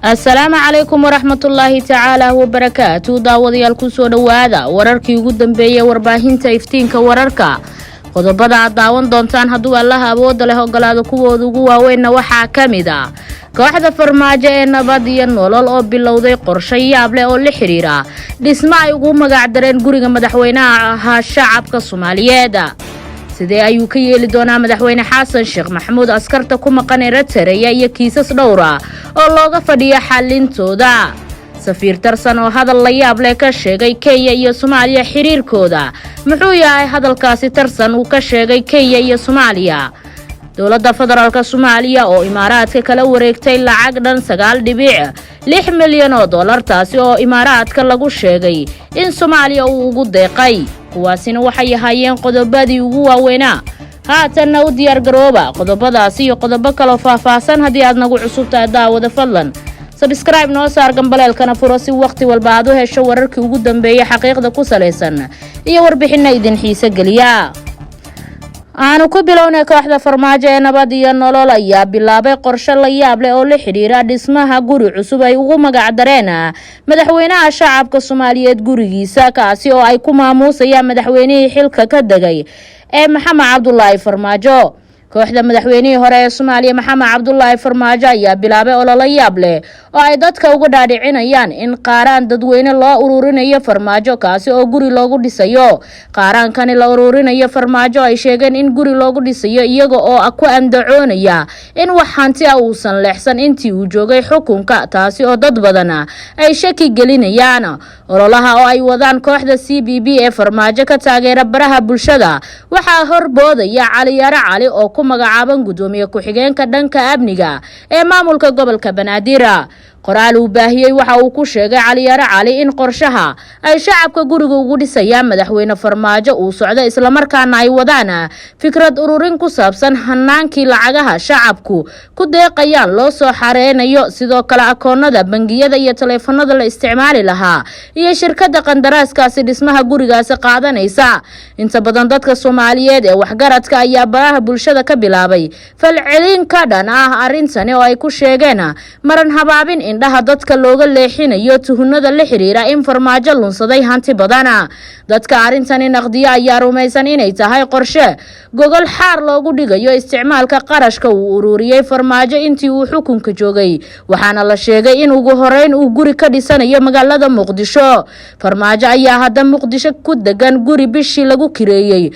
السلام عليكم ورحمة الله تعالى وبركاته. داوديال كسو دوادا wararkii ugu dambeeyay warbaahinta iftiinka wararka qodobada daawan doontaan haduu Allah awood leh ogolaado kuwooda ugu waaweyn waxa kamid ah kooxda farmaajo ee nabad iyo nolol oo bilowday qorshe yaab leh oo la xiriira dhismo ay ugu magac dareen guriga madaxweynaha shacabka Soomaaliyeed. sidee ayuu ka yeeli doonaa madaxweyne xasan sheekh maxamuud askarta ku maqan Eritrea iyo kiisas dhowra oo looga fadhiyo xalintooda. safiir tarsan oo hadal la yaab leh ka sheegay Kenya iyo Soomaaliya xiriirkooda muxuu yahay hadalkaasi tarsan uu ka sheegay Kenya iyo Soomaaliya. dowladda federaalka Soomaaliya oo imaaraadka kala wareegtay lacag dhan 9.6 milyan oo dollar taasi oo imaaraadka lagu sheegay in Soomaaliya uu ugu deeqay. kuwaasina waxay ahaayeen qodobadii ugu waaweynaa. haatan u diyaar garooba qodobadaasi iyo qodobo kale oo faahfaahsan haddii aad nagu cusubtahay daawada fadlan subscribe noo saar gambaleelkana furo si waqti walba aad u hesho wararkii ugu dambeeyay xaqiiqda ku saleysan iyo warbixinna idin xiiso geliya. aanu ku bilownay kooxda farmaajo ee nabad iyo nolol ayaa bilaabay qorshe la yaab leh oo la xiriira dhismaha guri cusub ay ugu magac dareen madaxweynaha shacabka Soomaaliyeed gurigiisa kaasi oo ay ku maamuusayaan madaxweynihii xilka ka dagay ee Maxamed Cabdullaahi Farmaajo. kooxda madaxweynihii hore ee Soomaaliya Maxamed Cabdullaahi Farmaajo ayaa bilaabay olole yaab leh oo ay dadka uga dhaadhicinayaan in qaaraan dadweyne loo ururinayo Farmaajo kaasi oo guri loogu dhisayo. qaaraankani la ururinayo Farmaajo ay sheegeen in guri loogu dhisayo iyaga oo ku andacoonaya in wax hanti uusan leexsan intii uu joogay xukunka taasi oo dad badan ay shaki gelinayaan. ololaha oo ay wadaan kooxda CBB ee Farmaajo ka taageera baraha bulshada waxaa horboodaya Cali Yare Cali oo ku magacaaban gudoomiye ku-xigeenka dhanka amniga ee maamulka gobolka Banaadir. qoraal uu baahiyay waxa uu ku sheegay Cali Yare Cali in qorshaha ay shacabka guriga ugu dhisayaan madaxweyne Farmaajo uu socdo isla markaana ay wadaan fikrad ururin ku saabsan hanaankii lacagaha shacabku ku deeqayaan loo soo xareenayo sidoo kale akoonada bangiyada iyo taleefanada la isticmaali lahaa iyo shirkadda qandaraaskaasi dhismaha gurigaasi qaadanaysa. inta badan dadka Soomaaliyeed ee waxgaradka ayaa baraha bulshada ka bilaabay falcelin ka dhan ah arintani oo ay ku sheegeen maran habaabin indhaha dadka looga leexinayo tuhunada la xiriira in Farmaajo lunsaday hanti badan. dadka arintani naqdiya ayaa rumaysan inay tahay qorshe gogol xaar loogu dhigayo isticmaalka qarashka uu ururiyay Farmaajo intii uu xukunka joogay waxaana la sheegay in ugu horeyn uu guri ka dhisanayo magaalada Muqdisho. Farmaajo ayaa hadda Muqdisho ku degan guri bishii lagu kireeyay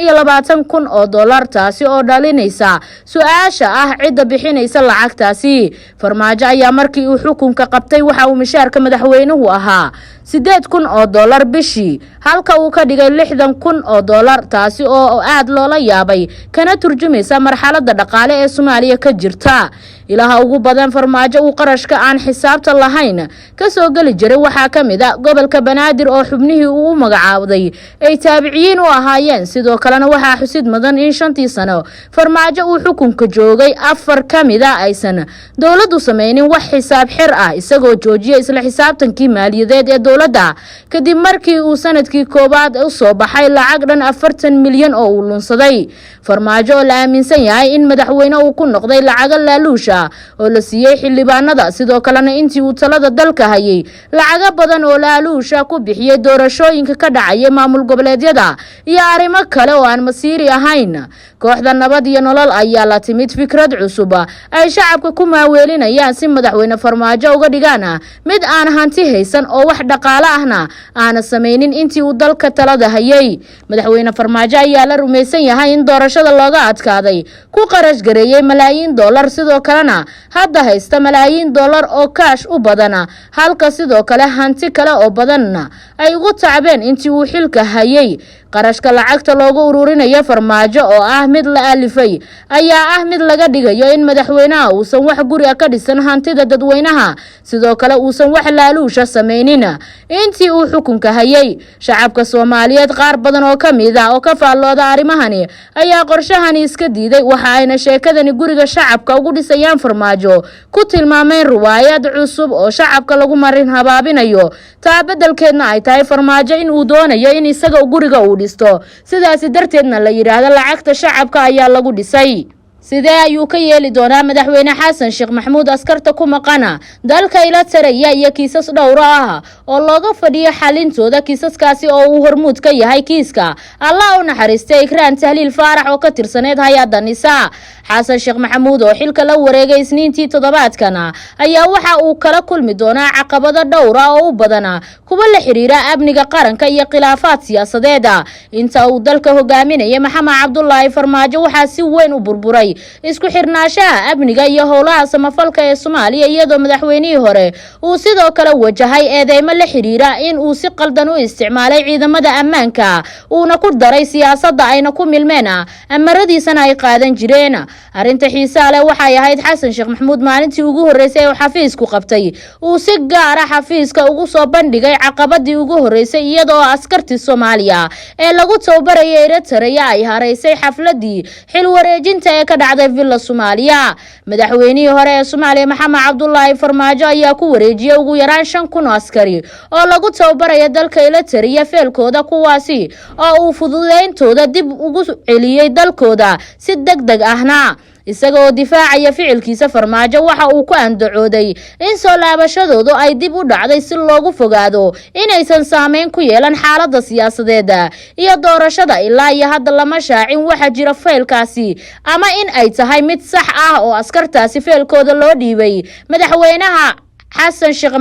25,000 oo dollar taasi oo dhalinaysa su'aasha ah cidda bixinaysa lacagtaasi. Farmaajo ayaa markii uu xukunka qabtay waxa uu mishaarka madaxweynuhu ahaa 8,000 oo dollar bishii halka uu ka dhigay 60,000 oo dollar taasi oo aad loola yaabay kana turjumaysa marxaladda dhaqaale ee Soomaaliya ka jirta. ilaha ugu badan Farmaajo uu qarashka aan xisaabta lahayn ka soo gali jiray waxa kamid ah gobolka Banaadir oo xubnihii uu magacaawday ay taabiciin u ahaayeen. sidoo kalena waxa xusid mudan in 5 sano Farmaajo uu xukunka joogay 4 kamid ah aysan dawladdu sameeynin wax xisaab xir ah isagoo joojiyay isla xisaabtankii maaliyadeed ee dawladda kadib markii uu sanadkii koobaad u soo baxay lacag dhan 40 milyan oo uu lunsaday. Farmaajo la aaminsan yahay in madaxweyne uu ku noqday lacag laaluusha oo la siiyay xildhibaanada sidoo kalena intii uu talada dalka hayay lacag badan oo laaluusha ku bixiyay doorashooyinka ka dhacay maamul goboleedyada iyo arrimo kale oo aan masiiri ahayn. kooxda nabad iyo nolol ayaa la timid fikrad cusub ay shacabka ku maaweelinayaan si madaxweyne Farmaajo uga dhigaan mid aan hanti haysan oo wax dhaqaale ahna aan sameeynin intii uu dalka talada hayay. madaxweyne Farmaajo ayaa la rumaysan yahay in doorashada looga adkaaday ku qarash gareeyay malaayiin dollar sidoo kalena hadda haysta malaayiin dollar oo kaash u badan halka sidoo kale hanti kale oo badan ay ugu tacbeen intii uu xilka hayay. qarashka lacagta loogu ururinayo Farmaajo oo ah mid la alifay ayaa ah mid laga dhigayo in madaxweynaha uusan wax guri ka dhisan hantida dadweynaha sidoo kale uusan wax laaluusha sameeynin intii uu xukunka hayay. shacabka Soomaaliyeed qaar badan oo kamid ah oo ka faallooda arrimahani ayaa qorshahani iska diiday waxa ayna sheekadani guriga shacabka ugu dhisayaan Farmaajo ku tilmaameen riwaayad cusub oo shacabka lagu marin habaabinayo taa beddelkeedna ay tahay Farmaajo in uu doonayo in isaga guriga uu dhisto sidaas darteedna la yiraahdo lacagta shacabka ayaa lagu dhisay. sidee ayuu ka yeeli doonaa madaxweyne xasan sheekh maxamuud askarta ku maqana dalka ila taraya iyo kiisas dhowr ah oo looga fadhiyo xalintooda kiisaskaasi oo uu hormuud ka yahay kiiska Allah u naxariistay Ikraan Tahliil Faarax oo ka tirsaneed hay'adda Nisaa. xasan sheekh maxamuud oo xilka la wareegay isniintii toddobaadkana ayaa waxa uu kala kulmi doonaa caqabado dhowr ah oo u badan kuwa la xiriira amniga qaranka iyo khilaafaad siyaasadeed. inta uu dalka hogaaminayay Maxamed Cabdullaahi Farmaajo waxaa si weyn u burburay isku xirnaanshaha amniga iyo howlaha samafalka ee Soomaaliya iyadoo madaxweynihii hore uu sidoo kale wajahay eedeymo la xiriira in uu si qaldan u isticmaalay ciidamada ammaanka uuna ku daray siyaasadda ayna ku milmeen amaradiisana ay qaadan jireen. arinta xiisaha leh waxay ahayd xasan sheekh maxamuud maalintii ugu horeysay ee xafiisku qabtay uu si gaar ah xafiiska ugu soo bandhigay caqabadii ugu horeysay iyadoo askartii Soomaaliya ee lagu tababarayay Eritrea ay hareysay xafladii xil wareejinta ee ka dhacday villa Soomaaliya. madaxweynihii hore ee Soomaaliya Maxamed Cabdullaahi Farmaajo ayaa ku wareejiyay ugu yaraan 5,000 askari oo lagu tababaraya dalka Eritrea feelkooda kuwaasi oo uu fududeyntooda dib ugu celiyay dalkooda si degdeg ahna. isagoo difaacaya ficilkiisa Farmaajo waxa uu ku andacooday in soo laabashadoodu ay dib u dhacday si loogu fogaado inaysan saameyn ku yeelan xaaladda siyaasadeed iyo doorashada ilaa iyo hadda lama shaacin waxa jira feelkaasi ama in ay tahay mid sax ah oo askartaasi feelkooda loo dhiibay madaxweynaha xasan sheekh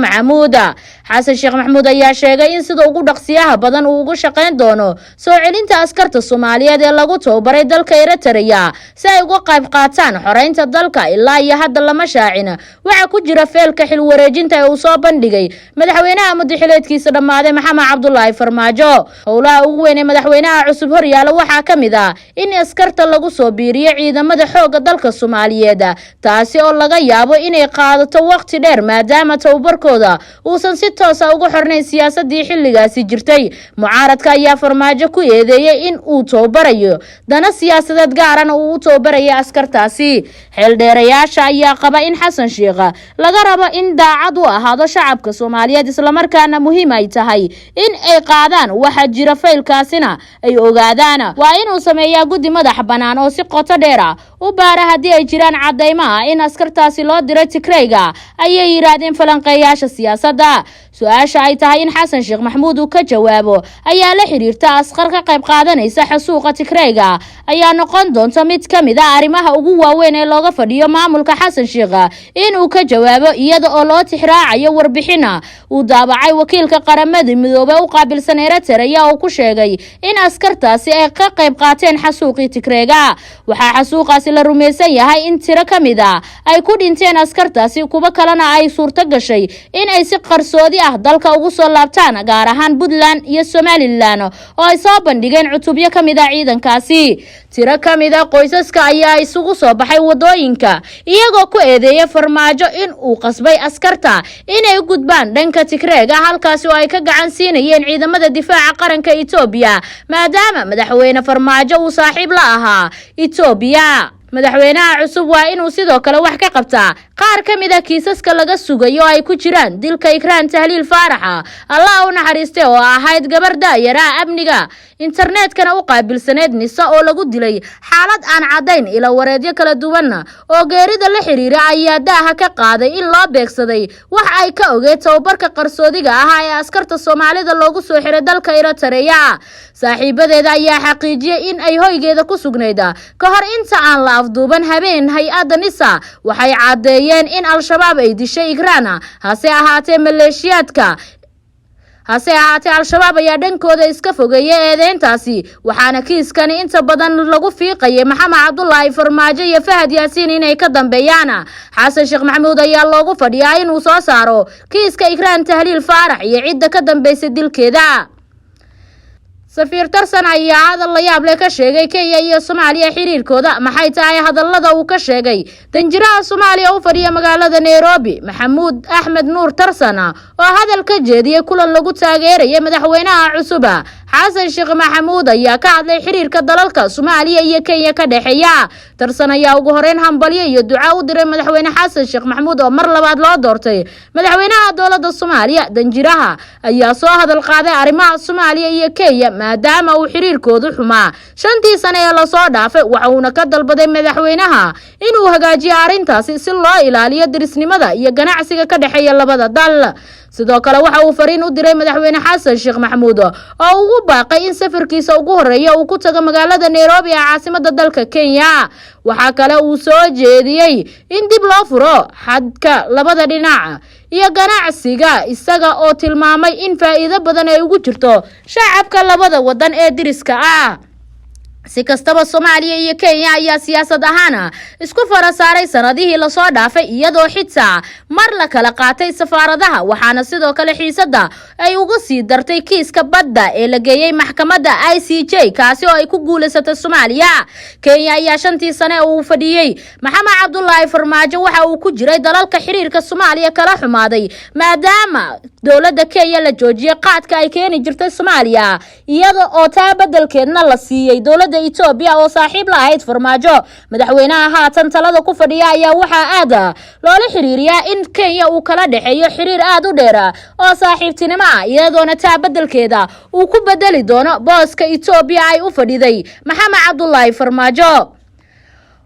maxamuud ayaa sheegay in sida ugu dhaqsiyaha badan uu ugu shaqeyn doono soo celinta askarta Soomaaliyeed ee lagu tababaray dalka Eritrea si ay uga qayb qaataan xoreynta dalka ilaa iyo hadda lama shaacin waxa ku jira feelka xil wareejinta ee uu soo bandhigay madaxweynaha muddaxileedkiisa dhamaaday Maxamed Cabdullaahi Farmaajo. howlaha ugu weyn ee madaxweynaha cusub horyaala waxaa ka mid ah in askarta lagu soo biiriyo ciidamada xoogga dalka Soomaaliyeed taasi oo laga yaabo inay qaadato waqti dheer maadaama tababarkooda uusan si toos ah ugu xirnayn siyaasadii xilligaasi jirtay. mucaaradka ayaa Farmaajo ku eedeeyay in uu tababarayo dana siyaasadeed gaar ah oo uu tababaraya askartaasi. xildheerayaasha ayaa qaba in xasan sheekh laga rabo in daacad u ahaado shacabka Soomaaliyeed isla markaana muhiim ay tahay in ay qaadaan waxa jira feelkaasina ay ogaadaan. waa inuu sameeyaa guddi madax banaan oo si qoto dheer ah u baara haddii ay jiraan cadeymaha in askartaasi loo diray Tigreega ayay yiraahdeen falanqeeyaasha siyaasadda. su-aasha ay tahay in xasan sheekh maxamuud uu ka jawaabo ayaa la xiriirta askar ka qayb qaadanaysa xasuuqa Tigreega ayaa noqon doonta mid ka mid ah arrimaha ugu waaweyn ee looga fadhiyo maamulka xasan sheekh in uu ka jawaabo iyada oo loo tixraacayo warbixina uu daabacay wakiilka qaramada midoobay u qaabilsan Eritrea oo ku sheegay in askartaasi ay ka qayb qaateen xasuuqii Tigreega. waxaa xasuuqaasi la rumaysan yahay in tiro ka mid ah ay ku dhinteen askartaasi kuwa kalena ay suurto gashay in ay si qarsoodi ah dalka ugu soo laabtaan gaar ahaan Puntland iyo Somaliland oo ay soo bandhigeen cutubyo ka mid ah ciidankaasi. tiro ka mid ah qoysaska ayaa isugu soo baxay wadooyinka iyagoo ku eedeeyay Farmaajo in uu qasbay askarta inay u gudbaan dhanka Tigreega halkaas oo ay ka gacan siinayeen ciidamada difaaca qaranka Itoobiya maadaama madaxweyne Farmaajo uu saaxiib la ahaa Itoobiya. madaxweynaha cusub waa inuu sidoo kale wax ka qabtaa qaar ka mid ah kiisaska laga sugayo ay ku jiraan dilka Ikraan Tahliil Faarax Allah u naxariistay oo ahayd gabar daayara amniga internetkana u qaabilsaneed Nisaa oo lagu dilay xaalad aan cadayn ila wareedyo kala duwan oo geerida la xiriira ayaa daaha ka qaaday in loo beegsaday wax ay ka ogeed tababarka qarsoodiga ah ee askarta Soomaalida loogu soo xiray dalka Eritrea. saaxiibadeeda ayaa xaqiijiyay in ay hoygeeda ku sugnayd ka hor inta aan la afduuban habeen hay'adda Nisaa waxay cadeeyeen in al-shabaab ay dishay Ikraan hase ahaatee al-shabaab ayaa dhankooda iska fogeeyay eedeyntaasi waxaana kiiskani inta badan lagu fiiqayay Maxamed Cabdullaahi Farmaajo iyo Fahad Yaasiin inay ka dambeeyaan. xasan sheekh maxamuud ayaa loogu fadhiyaa inuu soo saaro kiiska Ikraan Tahliil Faarax iyo cidda ka dambeysay dilkeeda. safiir Tarsan ayaa hadal la yaab leh ka sheegay Kenya iyo Soomaaliya xiriirkooda maxay tahay hadallada uu ka sheegay danjiraha Soomaaliya u fadhiya magaalada Nairobi Maxamuud Axmed Nuur Tarsan oo hadal ka jeediyay kulan lagu taageerayay madaxweynaha cusub xasan sheekh maxamuud ayaa ka hadlay xiriirka dalalka Soomaaliya iyo Kenya ka dhaxeeya. Tarsan ayaa ugu horeyn hambalyo iyo duco u diray madaxweyne xasan sheekh maxamuud oo mar labaad loo doortay madaxweynaha dowladda Soomaaliya. Danjiraha ayaa soo hadal qaaday arrimaha Soomaaliya iyo Kenya maadaama uu xiriirkoodu xumaa 5 sano ee la soo dhaafay, waxaana ka dalbaday madaxweynaha inuu hagaajiyo arrintaasi si loo ilaaliyo dirisnimada iyo ganacsiga ka dhaxeeya labada dal. sidoo kale waxa uu fariin u diray madaxweyne xasan sheekh maxamuud oo ugu baaqay in safarkiisa ugu horeeya uu ku tago magaalada Nairobi ee caasimadda dalka Kenya. waxa kale uu soo jeediyay in dib loo furo xadka labada dhinac iyo ganacsiga, isaga oo tilmaamay in faa'iido badan ay ugu jirto shacabka labada wadan ee diriska ah. si kastaba Soomaaliya iyo Kenya ayaa siyaasad ahaan isku farasaaray sanadihii la soo dhaafay iyadoo xitaa mar la kala qaatay safaaradaha, waxaana sidoo kale xiisada ay ugu sii dartay kiiska badda ee la geeyay maxkamadda ICJ kaasi oo ay ku guuleysatay Soomaaliya. Kenya ayaa 5 sano uu fadhiyay Maxamed Cabdullaahi Farmaajo waxa uu ku jiray dalalka xiriirka Soomaaliya kala xumaaday maadaama dowladda Kenya la joojiyay qaadka ay keeni jirtay Soomaaliya iyada oo taa beddelkeedna la siiyay dowladda Ethiopia oo saaxiib la ahayd Farmaajo. madaxweynaha haatan talada ku fadhiya ayaa waxa aad loola xiriiriyaa in Kenya uu kala dhaxeeyo xiriir aad u dheer oo saaxiibtinimo ah, iyadoona taa beddelkeeda uu ku bedeli doono booska Ethiopia ay u fadhiday Maxamed Cabdullaahi Farmaajo.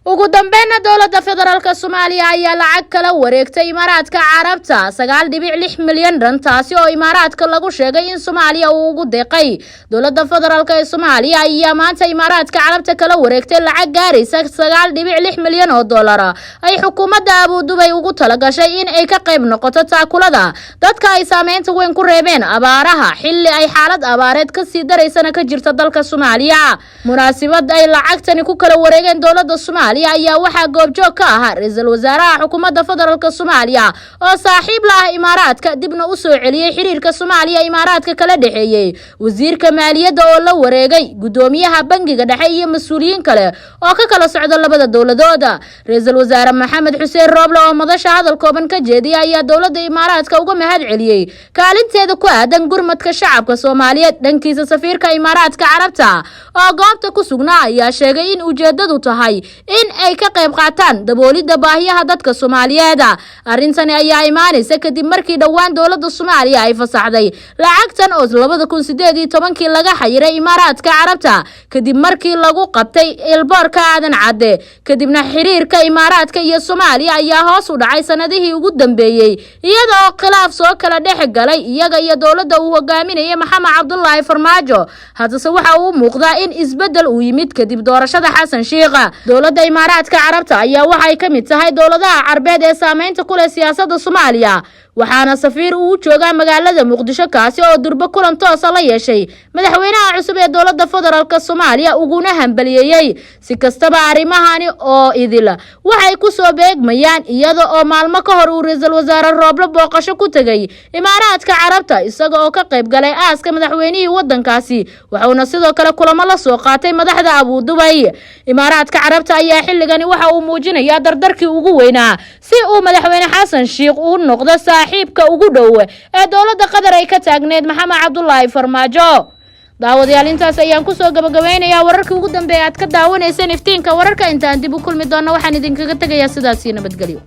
ugu dambeynna dowladda federaalka Soomaaliya ayaa lacag kala wareegtay Imaaraadka Carabta 9.6 milyan taasi oo Imaaraadka lagu sheegay in Soomaaliya uu ugu deeqay. dowladda federaalka ee Soomaaliya ayaa maanta Imaaraadka Carabta kala wareegtay lacag gaaraysa 9.6 milyan oo dollar ay xukuumadda Abu Dhabi ugu talagashay in ay ka qayb noqoto taakulada dadka ay saameynta weyn ku reebeen abaaraha xilli ay xaalad abaareed ka sii dareysana ka jirta dalka Soomaaliya. munaasabad ay lacagtani ku kala wareegeen dowladda Soomaaliya ayaa waxa goobjoog ka ah ra'iisul wasaaraha xukuumadda federaalka Soomaaliya oo saaxiib la ah Imaaraadka dibna u soo celiyay xiriirka Soomaaliya Imaaraadka kala dhaxeeyay, wasiirka maaliyadda oo la wareegay, gudoomiyaha bangiga dhexe iyo mas'uuliyiin kale oo ka kala socda labada dowladooda. ra'iisul wasaare Maxamed Xuseen Rooble oo madasha hadal kooban ka jeediyay ayaa dowladda Imaaraadka uga mahad celiyay kaalinteeda ku aadan gurmadka shacabka Soomaaliyeed. dhankiisa safiirka Imaaraadka Carabta oo goobta ku sugnaa ayaa sheegay in ujeedadu tahay in ay ka qayb qaataan daboolida baahiyaha dadka Soomaaliyeed. arintani ayaa imaanaysa kadib markii dhawaan dowladda Soomaaliya ay fasaxday lacagtan oo 2018 laga xayiray Imaaraadka Carabta kadib markii lagu qabtay ilboorka aadan cadde. kadibna xiriirka Imaaraadka iyo Soomaaliya ayaa hoos u dhacay sanadihii ugu dambeeyay iyadoo khilaaf soo kala dhex galay iyaga iyo dowladda uu hogaaminayay Maxamed Cabdullaahi Farmaajo. haddase waxa uu muuqdaa in isbedel uu yimid kadib doorashada Xasan Sheekh. dowladda Imaaraadka Carabta ayaa waxay ka mid tahay dowladaha Carbeed ee saameynta ku leh siyaasadda Soomaaliya, waxaana safiir uu joogaa magaalada Muqdisho kaasi oo durba kulan toos ah la yeeshay madaxweynaha cusub ee dowladda federaalka Soomaaliya uguna hambalyeeyay. si kastaba arrimahani oo idil waxay ku soo beegmayaan iyada oo maalmo ka hor uu ra'iisul wasaare Rooble booqasho ku tagay Imaaraadka Carabta isaga oo ka qayb galay aaska madaxweynihii wadankaasi, waxaana sidoo kale kulamo la soo qaatay madaxda Abu Dhabi. Imaaraadka Carabta ayaa xilligani waxa uu muujinayaa dardarkii ugu weynaa si uu madaxweyne Xasan Sheekh uu noqdo saaxiibka ugu dhow ee dowladda Qatar ay ka taagneed Maxamed Cabdullaahi Farmaajo. daawadayaal intaas ayaan ku soo gabagabeynayaa wararkii ugu dambeeyay aad ka daawanayseen iftiinka wararka. intaan dib u kulmi doono waxaan idinkaga tagayaa sidaas iyo nabadgelyo.